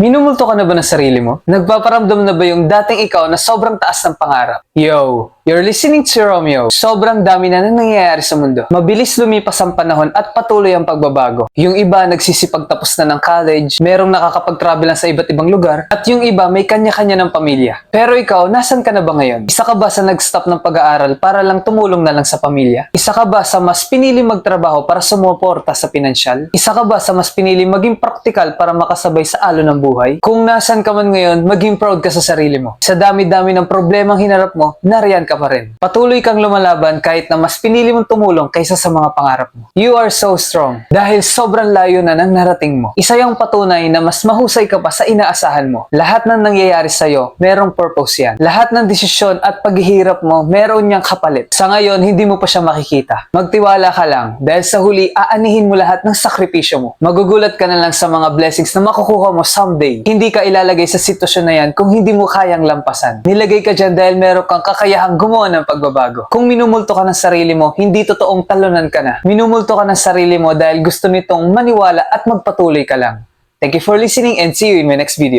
Minumulto ka na ba ng sarili mo? Nagpaparamdam na ba yung dating ikaw na sobrang taas ng pangarap? Yo! You're listening to Romeo. Sobrang dami na nangyayari sa mundo. Mabilis lumipas ang panahon at patuloy ang pagbabago. Yung iba nagsisipagtapos na ng college, merong nakakapag-travel lang sa iba't ibang lugar, at yung iba may kanya-kanya ng pamilya. Pero ikaw, nasan ka na ba ngayon? Isa ka ba sa nag-stop ng pag-aaral para lang tumulong na lang sa pamilya? Isa ka ba sa mas pinili magtrabaho para sumuporta sa pinansyal? Isa ka ba sa mas pinili maging praktikal para makasabay sa alon ng buhay? Kung nasan ka man ngayon, maging proud ka sa sarili mo. Sa dami-dami ng problemang hinarap mo, nariyan ka pa rin. Patuloy kang lumalaban kahit na mas pinili mong tumulong kaysa sa mga pangarap mo. You are so strong dahil sobrang layo na ng narating mo. Isa yung patunay na mas mahusay ka pa sa inaasahan mo. Lahat ng nangyayari sa'yo, merong purpose yan. Lahat ng desisyon at paghihirap mo, meron niyang kapalit. Sa ngayon, hindi mo pa siya makikita. Magtiwala ka lang dahil sa huli, aanihin mo lahat ng sakripisyo mo. Magugulat ka na lang sa mga blessings na makukuha mo someday. Hindi ka ilalagay sa sitwasyon na yan kung hindi mo kayang lampasan. Nilagay ka dyan dahil meron kang kakayahang gumawa ng pagbabago. Kung minumulto ka ng sarili mo, hindi totoong talunan ka na. Minumulto ka ng sarili mo dahil gusto nitong maniwala at magpatuloy ka lang. Thank you for listening and see you in my next video.